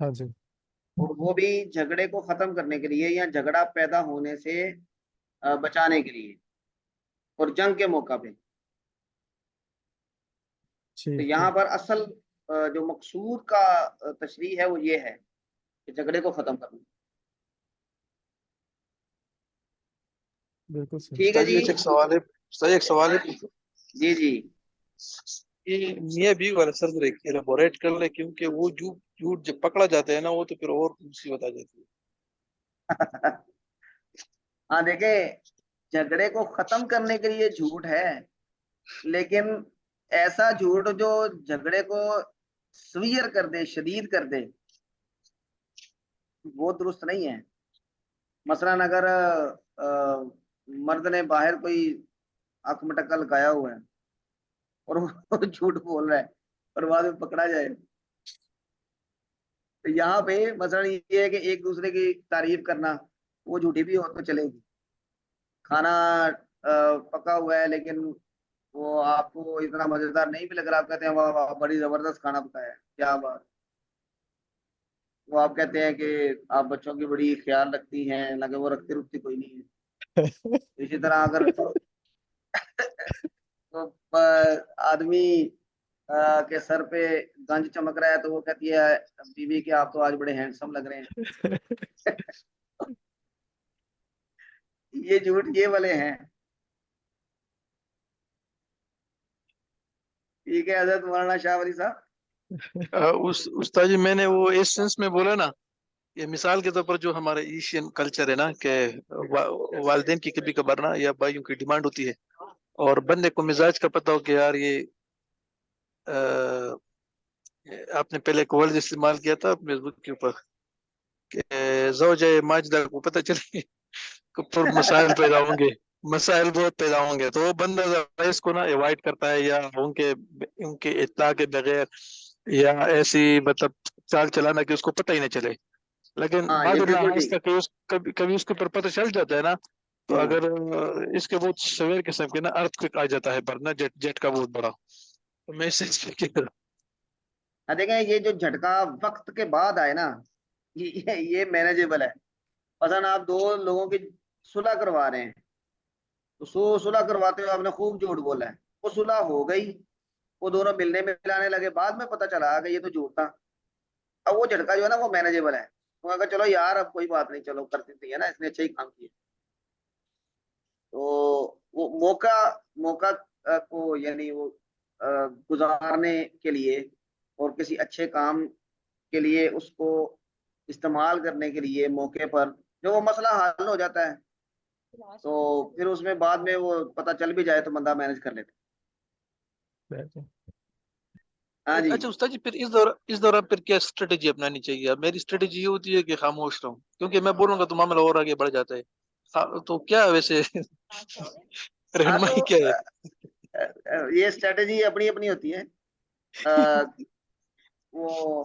ہاں جی. اور وہ بھی جھگڑے کو ختم کرنے کے لیے یا جھگڑا پیدا ہونے سے بچانے کے لیے, اور جنگ کے موقع پہ. تو ٹھیک یہاں ٹھیک. پر اصل جو مقصود کا تشریح ہے وہ یہ ہے کہ جھگڑے کو ختم کرنا. بالکل صحیح. ٹھیک ہے استاد جی. جی ایک سوال ہے. استاد جی ایک سوال ہے. جی جی. یہ میاں بیوی والا سر ذرا ایلیبوریٹ کر لے, کیونکہ وہ جھوٹ جب پکڑا جاتا ہے نا وہ تو پھر اور مصیبت آ جاتی ہے. ہاں دیکھیں, جھگڑے کو ختم کرنے کے لیے جھوٹ ہے, لیکن ایسا جھوٹ جو جھگڑے کو سویر کر دے, شدید کر دے, وہ درست نہیں ہے. مثلا اگر مرد نے باہر کوئی اک مٹکا لگایا ہوا ہے اور وہ جھوٹ بول رہا ہے اور بعد میں پکڑا جائے, تو یہاں پہ مثلا یہ ہے کہ ایک دوسرے کی تعریف کرنا, وہ جھوٹی بھی ہو تو چلے گی. کھانا پکا ہوا ہے لیکن وہ آپ کو اتنا مزیدار نہیں بھی لگ رہا, آپ کہتے ہیں واہ واہ بڑی زبردست کھانا پکایا ہے, کیا بات. وہ آپ کہتے ہیں کہ آپ بچوں کی بڑی خیال رکھتی ہیں, لگے وہ رکھتی رکھتی کوئی نہیں ہے. اسی طرح اگر آدمی کے سر پہ گنج چمک رہا ہے تو وہ کہتی ہے بیوی کہ آپ تو آج بڑے ہینڈسم لگ رہے ہیں. یہ جھوٹ یہ والے ہیں. ٹھیک ہے حضرت مولانا شاہ ولی صاحب. استاد جی میں نے وہ اس سینس میں بولا نا, یہ مثال کے طور پر جو ہمارے ایشین کلچر ہے نا کہ والدین کی کبھی کبھار نا یا بھائیوں کی ڈیمانڈ ہوتی ہے, اور بندے کو مزاج کا پتہ ہو کہ یار یہ آپ نے پہلے ایک ورڈ استعمال کیا تھا فیس بک کے اوپر کہ زوجہ ماجدہ کو پتہ چلے کہ مسائل پیدا ہوں گے, مسائل بہت پیدا ہوں گے, تو وہ بندہ اس کو نا ایوائڈ کرتا ہے, یا ان کے اطلاع کے بغیر یا ایسی مطلب چال چلانا کہ اس کو پتہ ہی نہ چلے. لیکن ہاں بعد یہ بالکل الحاظ ٹھیک. تک کبھی اس کے اوپر پتہ چل جاتا ہے نا, تو اگر اس کے بہت سویر قسم کے نا ارتھ آ جاتا ہے پر نا جیٹ کا بہت بڑا, تو میں دیکھیں یہ جو جھٹکا وقت کے بعد آئے نا یہ مینیجیبل ہے. مثلا آپ دو لوگوں کی صلح کروا رہے ہیں, تو صلح کرواتے ہوئے آپ نے خوب جھوٹ بولا ہے, وہ صلح ہو گئی, وہ دونوں ملنے میں ملانے لگے, بعد میں پتہ چلا کہ یہ تو جھوٹ تھا. اب وہ جھٹکا جو ہے نا وہ مینیجیبل ہے, تو اگر چلو یار اب کوئی بات نہیں, چلو کر دیتی ہے نا, اس نے اچھا ہی کام کیا. تو وہ موقع کو یعنی وہ گزارنے کے لیے اور کسی اچھے کام کے لیے اس کو استعمال کرنے کے لیے موقع پر جو وہ مسئلہ حل ہو جاتا ہے, تو پھر اس میں بعد میں وہ پتہ چل بھی جائے تو بندہ مینج کر لیتا. ہاں جی. اچھا استاد جی پھر اس دوران پھر کیا اسٹریٹجی اپنانی چاہیے؟ میری اسٹریٹجی یہ ہوتی ہے کہ خاموش رہوں, کیونکہ میں بولوں گا تو معاملہ اور آگے بڑھ جاتا ہے. تو کیا ویسے ہاں تو رہنمائی کیا ہے؟ یہ اسٹریٹجی اپنی اپنی ہوتی ہے. وہ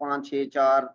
5 6 4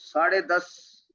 10:30